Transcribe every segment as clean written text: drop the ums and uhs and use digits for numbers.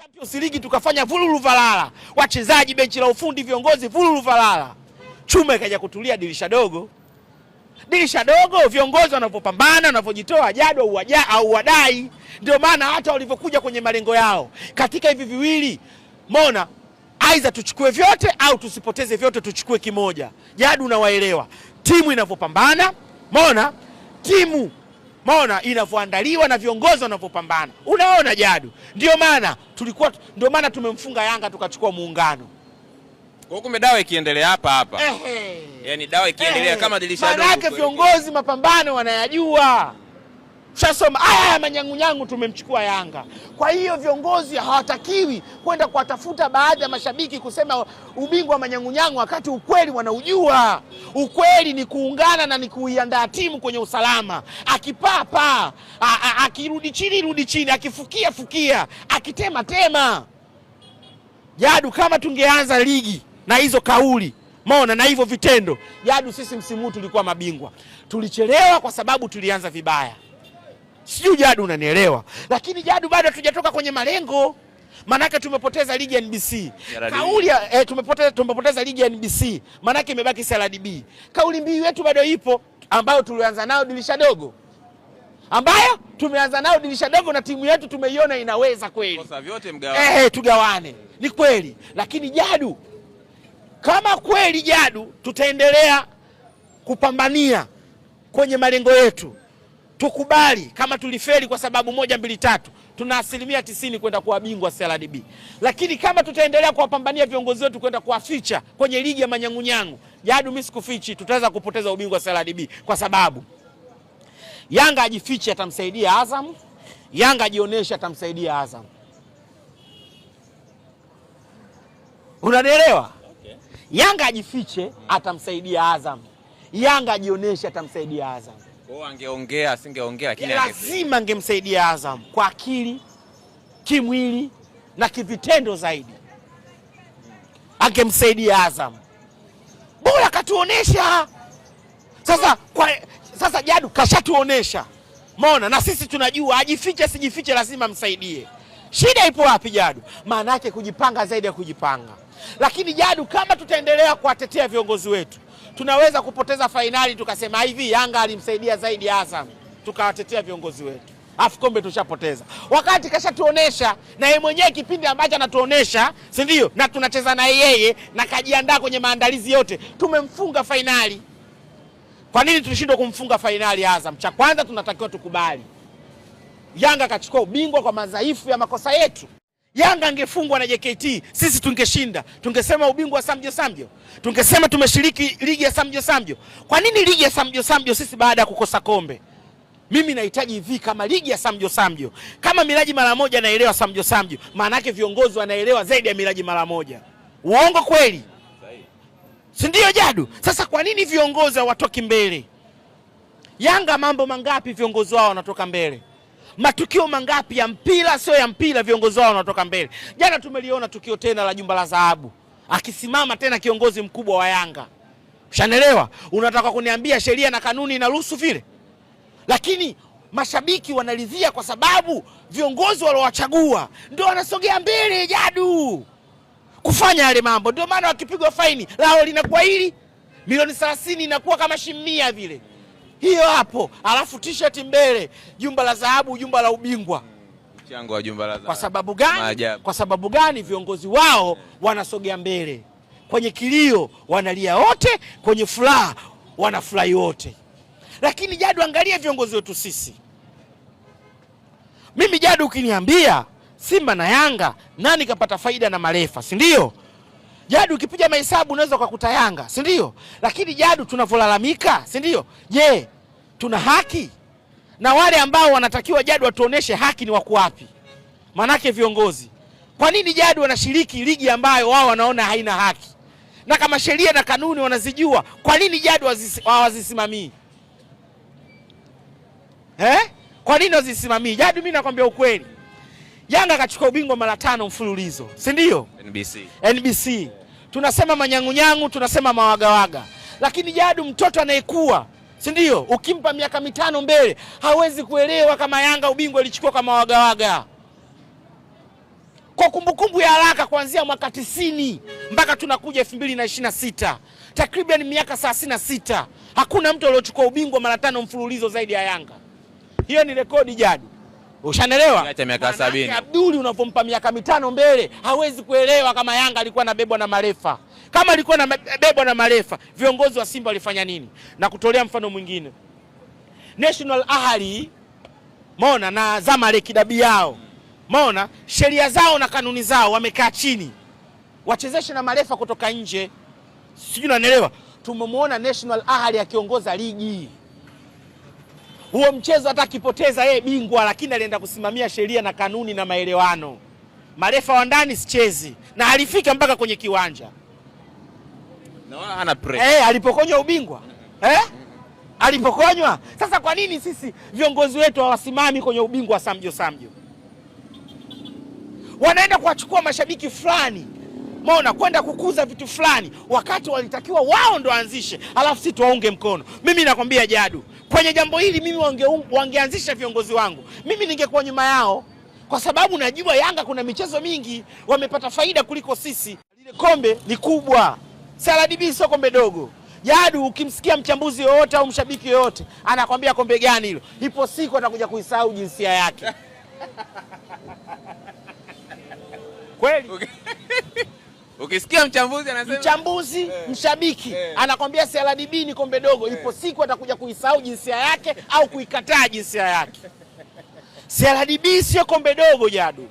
Champions League tukafanya vululu valala, wachezaji, benchi la ufundi, viongozi vululu valala. Chuma ikaja kutulia dirisha dogo. Dirisha dogo, viongozi wanapopambana, wanapojitoa jado au wadai. Ndio maana hata walivyokuja kwenye malengo yao. Katika hivi viwili, mona aidha tuchukue vyote au tusipoteze vyote, tuchukue kimoja. Jadu unawaelewa. Timu inavyopambana, mona timu inavyoandaliwa na viongozi wanavyopambana. Unaona Jadu. Ndio maana tumemfunga Yanga tukachukua muungano. Kwa kumbe dawa ikiendelea hapa. Yaani dawa ikiendelea kama dirisha dogo. Maana viongozi mapambano wanayajua. Shasoma manyangunyangu tumemchukua Yanga. Kwa hiyo viongozi hawatakiwi kwenda kuwatafuta baadhi ya mashabiki kusema ubingwa wa manyangunyangu wakati ukweli wanaujua. Ukweli ni kuungana na ni kuiandaa timu kwenye usalama. Akipapa, akirudi chini, akifukia, akitema. Jadu, kama tungeanza ligi na hizo kauli, na hivyo vitendo, Jadu sisi msimu huu tulikuwa mabingwa. Tulichelewa kwa sababu tulianza vibaya. Sijui Jadu unanielewa. Lakini Jadu bado hatujatoka kwenye malengo. Manake tumepoteza ligi ya NBC. Kauli tumepoteza ligi ya NBC. Manake imebaki CRDB. Kauli mbiu yetu bado ipo ambayo tulianza nao dirisha dogo. Na timu yetu tumeiona inaweza kweli. Kosa vyote mgawane. Tugawane. Ni kweli. Lakini Jadu, kama kweli Jadu tutaendelea kupambania kwenye malengo yetu, tukubali kama tulifeli kwa sababu 1, 2, 3, tuna 90% kwenda kuwa bingwa CRDB. Lakini kama tutaendelea kuwapambania viongozi wetu kwenda kuwaficha kwenye ligi ya manyangunyangu, Jadu mimi sikufichi, tutaweza kupoteza ubingwa CRDB kwa sababu Yanga ajifiche atamsaidia Azam, Yanga ajionyeshe atamsaidia Azam. Unanielewa? Okay. Yanga ajifiche atamsaidia Azam, Yanga ajionyeshe atamsaidia Azam. Angeongea asingeongea, lakini lazima angemsaidia Azam kwa akili, kimwili na kivitendo zaidi. Angemsaidia Azam. Bora katuonesha. Sasa Jadu kashatuonesha. Na sisi tunajua ajifiche sijifiche lazima msaidie. Shida ipo wapi Jadu? Maana yake kujipanga zaidi ya kujipanga. Lakini Jadu, kama tutaendelea kuwatetea viongozi wetu, tunaweza kupoteza fainali tukasema hivi Yanga alimsaidia zaidi Azam, tukawatetea viongozi wetu. Kombe tushapoteza. Wakati kashatuonesha na yeye mwenyewe kipindi ambacho anatuonesha, si ndio? Na tunacheza na yeye na kajiandaa kwenye maandalizi yote, tumemfunga fainali. Kwa nini tulishindwa kumfunga fainali Azam? Cha kwanza tunatakiwa tukubali. Yanga kachukua ubingwa kwa madhaifu ya makosa yetu. Yanga angefungwa na JKT, sisi tungeshinda. Tungesema ubingwa wa Samjo. Tungesema tumeshiriki ligi ya Samjo. Kwa nini ligi ya Samjo sisi baada ya kukosa kombe? Mimi nahitaji hivi kama ligi ya Samjo. Kama Miraji mara moja naelewa Samjo, maana yake viongozi wanaelewa zaidi ya Miraji mara moja. Uongo kweli? Si ndio Jadu? Sasa kwa nini viongozi hawatoki mbele? Yanga mambo mangapi viongozi wao wanatoka mbele? Matukio mangapi ya mpira sio ya mpira viongozi wao wanatoka mbele? Jana tumeliona tukio tena la Jumba la Dhahabu. Akisimama tena kiongozi mkubwa wa Yanga. Ushanelewa? Unataka kuniambia sheria na kanuni inaruhusu vile? Lakini mashabiki wanaridhia kwa sababu viongozi waliowachagua ndio wanasogea mbele Jadu kufanya yale mambo. Ndio maana wakipigwa faini lao linakuwa hili milioni 30 inakuwa kama shimia vile. Hiyo hapo, alafu t-shirt mbele, Jumba la Dhahabu, jumba la ubingwa. Mchango wa Jumba la Dhahabu. Kwa sababu gani? Kwa sababu gani viongozi wao wanasogea mbele? Kwenye kilio wanalia wote, kwenye furaha wanafurahi wote. Lakini Jadu, angalia viongozi wetu sisi. Mimi Jadu, ukiniambia Simba na Yanga nani kapata faida na marefa, si ndio? Jadu, ukipiga mahesabu unaweza kukuta Yanga, si ndio? Lakini Jadu, tunavolalamika, si ndio? Je, tuna haki? Na wale ambao wanatakiwa Jadu watuoneshe haki ni wako wapi? Manake viongozi. Kwa nini Jadu wanashiriki ligi ambayo wao wanaona haina haki? Na kama sheria na kanuni wanazijua, kwa nini Jadu hawazisimamii? Kwa nini hawazisimamii? Jadu, mimi nakwambia ukweli. Yanga kachukua ubingwa mara 5 mfululizo, si ndio? NBC. Tunasema manyangunyangu, tunasema mawagawaga. Lakini Jadu, mtoto anayekua, si ndio? Ukimpa miaka 5 mbele, hawezi kuelewa kama Yanga ubingwa ilichukua kama mawagawaga. Kwa kumbukumbu ya haraka, kuanzia mwaka 90 mpaka tunakuja 2026, takriban miaka 36, hakuna mtu aliyochukua ubingwa mara 5 mfululizo zaidi ya Yanga. Hiyo ni rekodi Jadu. Ushanelewa? Acha miaka 70. Abduli unapompa miaka 5 mbele, hawezi kuelewa kama Yanga alikuwa anabebwa na marefa. Kama alikuwa anabebwa na marefa, viongozi wa Simba walifanya nini? Na kutolea mfano mwingine, National Ahli Mona na Zamalek dabi yao, Mona sheria zao na kanuni zao wamekaa chini, wachezeshe na marefa kutoka nje. Sijui unanielewa? Tumemwona National Ahli akiongoza ligi. Huo mchezo hata akipoteza yeye bingwa, lakini alienda kusimamia sheria na kanuni na maelewano. Marefa wa ndani sichezi, na alifika mpaka kwenye kiwanja. Na wala hana pressure. Alipokonywa ubingwa. Alipokonywa. Sasa kwa nini sisi viongozi wetu hawasimami kwenye ubingwa wa Samjo? Wanaenda kuwachukua mashabiki fulani, Mona, kwenda kukuza vitu fulani, wakati walitakiwa wao ndo waanzishe, alafu sisi tuwaunge mkono. Mimi nakwambia Jadu, kwenye jambo hili mimi wangeanzisha viongozi wangu, mimi ningekuwa nyuma yao, kwa sababu najua Yanga kuna michezo mingi wamepata faida kuliko sisi. Lile kombe ni kubwa. CRDB sio kombe dogo. Jadu, ukimsikia mchambuzi yoyote au mshabiki yoyote anakwambia kombe gani hilo, ipo siku atakuja kuisahau jinsia yake. Kweli? Ukisikia mchambuzi anasema mshabiki anakwambia CRDB ni kombe dogo, ipo siku atakuja kuisahau jinsia yake au kuikataa jinsia yake. CRDB sio kombe dogo Jadu.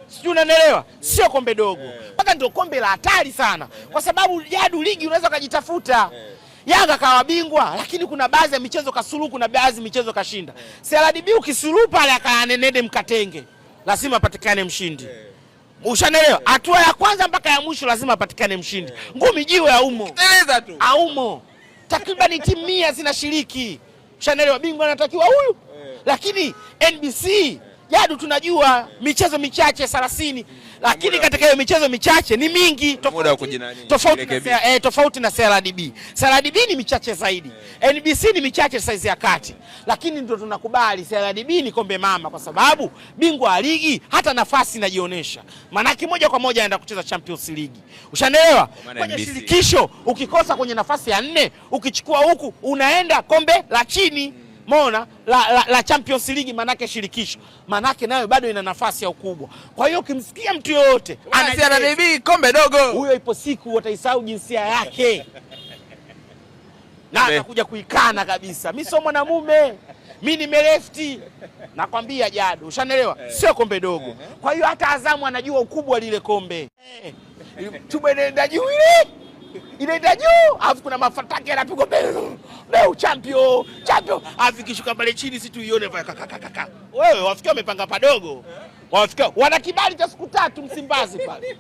Sijui unanielewa? Sio kombe dogo. Mpaka ndio kombe la hatari sana. Kwa sababu Jadu, ligi unaweza kujitafuta. Yanga kawa bingwa, lakini kuna baadhi ya michezo kasulu, kuna baadhi ya michezo kashinda. CRDB ukisulu pale akaanenede mkatenge, lazima patikane mshindi. Ushanelewa? Hatua ya kwanza mpaka ya mwisho lazima patikane mshindi. Ngumi jiwe aumo. Teleza tu. Aumo. Takriban timu 100 zinashiriki. Ushanelewa? Bingwa anatakiwa huyu. Lakini NBC Jadu tunajua michezo michache 30, lakini katika hiyo michezo michache ni mingi tofauti na CRDB. CRDB ni michache zaidi. NBC ni michache size ya kati. Lakini ndio tunakubali CRDB ni kombe mama, kwa sababu bingwa wa ligi hata nafasi inajionyesha. Manake moja kwa moja anaenda kucheza Champions League. Ushanelewa? Kwenye shirikisho ukikosa kwenye nafasi ya 4, ukichukua huku unaenda kombe la chini. Mona la Champions League, manake shirikisho, manake nayo bado ina nafasi ya ukubwa. Kwa hiyo ukimsikia mtu yoyote CRDB kombe dogo, huyo ipo siku wataisahau jinsia yake na atakuja kuikana kabisa. Mimi sio mwanamume, mimi ni melefti. Nakwambia Jadu, ushanelewa? Sio kombe dogo. Kwa hiyo hata Azamu anajua ukubwa lile kombe. Chuma inaenda juu ile. Inaenda juu, alafu kuna mafataki yanapigwa leo champion. Afikishuka pale chini si tuione kaka. Wewe wafikia wamepanga padogo. Wafikia wana kibali cha siku 3 Msimbazi pale.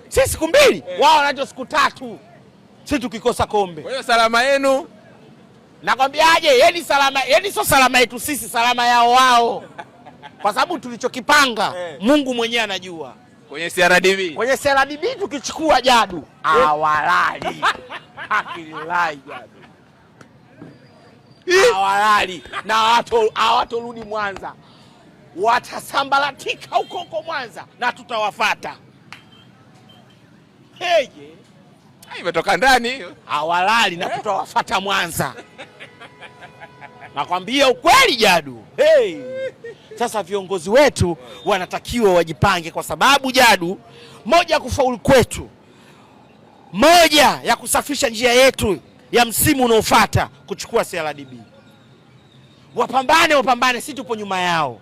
Sisi siku 2, wao wanacho siku 3. Sisi tukikosa kombe. Kwa hiyo salama yenu. Nakwambiaje, yani sio salama yetu sisi, salama yao wao. Kwa sababu tulichokipanga Mungu mwenyewe anajua. Kwenye CRDB tukichukua Jadu, hawalali. Hakilai Jadu. Hawalali na hawatorudi Mwanza. Watasambaratika huko Mwanza na tutawafuata. Imetoka ndani. Hawalali na tutawafuata Mwanza. Nakwambia ukweli Jadu. Sasa viongozi wetu wanatakiwa wajipange, kwa sababu Jadu, moja kufaulu kwetu, moja ya kusafisha njia yetu ya msimu unaofuata kuchukua CRDB. Wapambane, sisi tupo nyuma yao.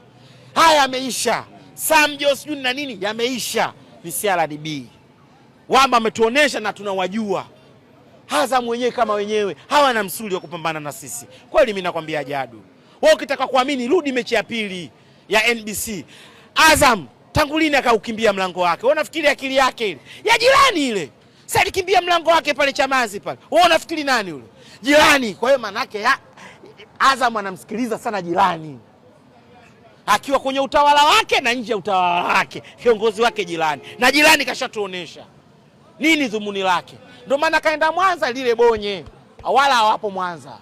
Haya yameisha. Samjo sijui na nini yameisha, ni CRDB. Wamba ametuonesha na tunawajua. Azam wenyewe kama wenyewe hawana msuli wa kupambana na sisi. Kweli mimi nakwambia Jadu, wewe ukitaka kuamini rudi mechi ya pili ya NBC. Azam tangu lini akaukimbia mlango wake? Wewe unafikiri akili yake ile ya jirani ile? Sasa alikimbia mlango wake pale Chamazi pale. Wewe unafikiri nani yule? Jirani. Kwa hiyo manake Azam anamsikiliza sana jirani, akiwa kwenye utawala wake na nje ya utawala wake, kiongozi wake jirani, na jirani kashatuonesha nini dhumuni lake. Ndio maana kaenda Mwanza lile bonye, wala hawapo Mwanza.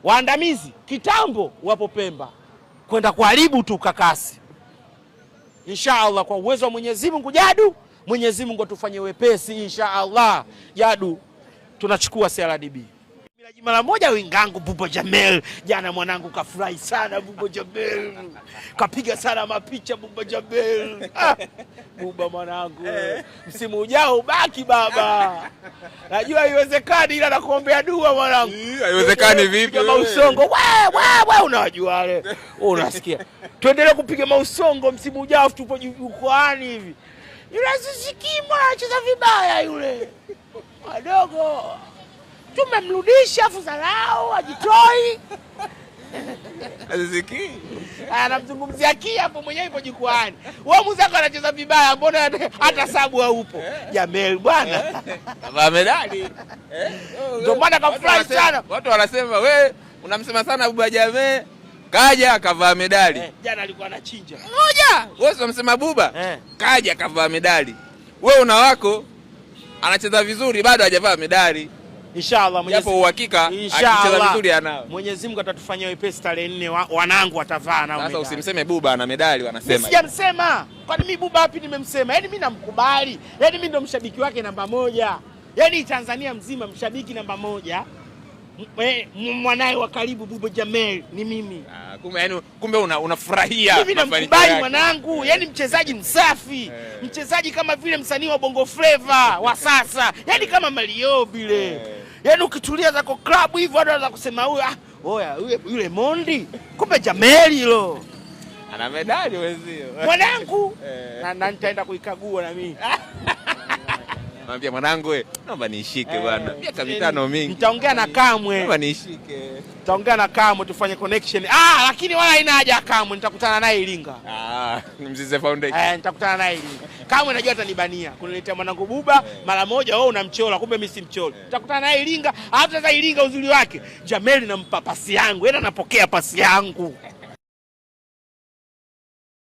Waandamizi kitambo wapo Pemba, kwenda kuharibu tu kakasi. Inshallah kwa uwezo wa Mwenyezi Mungu Jadu, Mwenyezi Mungu atufanye wepesi inshallah. Jadu tunachukua CRDB. Mara moja wingangu Buba Jamel. Jana mwanangu kafurahi sana Buba Jamel. Kapiga sana mapicha Buba Jamel. Buba mwanangu. Msimu ujao ubaki baba. Najua haiwezekani ila nakuombea dua mwanangu. Haiwezekani vipi? Piga mausongo. Wewe unajua wale. Unasikia. Tuendelee kupiga mausongo msimu ujao tupo jukwani hivi. Yule Zizikimo anacheza vibaya yule. Wadogo. Tumemrudisha afu Zarau ajitoi. Aziziki. Anamzungumzia Kia hapo mwenyewe yupo jukwani. Wewe mzako anacheza vibaya, mbona hata sabu haupo? Jamel bwana. Kavaa medali. Ndio maana kafurahi sana. Watu wanasema we unamsema sana Buba Jamel. Kaja kavaa medali. Jana alikuwa anachinja. Ngoja. Wewe unamsema Buba. Kaja kavaa medali. Wewe una wako anacheza vizuri bado hajavaa medali. Inshallah Mwenyezi Mungu uhakika akicheza vizuri anao. Mwenyezi Mungu atatufanyia wepesi tarehe 4 wanangu watavaa nao. Sasa usimseme Buba ana medali wanasema. Sijamsema. Kwani mimi Buba wapi nimemsema? Yaani mimi namkubali. Yaani mimi ndo mshabiki wake namba 1. Yaani Tanzania mzima mshabiki namba 1. Mwanae wa karibu Buba Jamel ni mimi. Kumbe unafurahia. Mimi namkubali mwanangu. Yaani mchezaji msafi. Mchezaji kama vile msanii wa Bongo Flava wa sasa. Yaani kama Mario vile. Yaani ukitulia zako club hivyo watu wanaanza kusema huyu oya yule Mondi. Kumbe Jamel hilo. Ana medali wenzio. Mwanangu. Na nitaenda kuikagua na mimi. Mwambie mwanangu wewe, naomba nishike bwana. Miaka 5 mingi. Nitaongea na Kamwe. Naomba nishike. Nitaongea na Kamwe tufanye connection. Lakini wala haina haja Kamwe, nitakutana naye Iringa. Ni Mzize Foundation. Nitakutana naye Iringa. Kamwe najua atanibania. Kuniletea mwanangu Buba mara moja wewe unamchola, kumbe mimi si mchola. Nitakutana naye Iringa, hata sasa Iringa uzuri wake. Jamel nampa pasi yangu, yeye anapokea pasi yangu.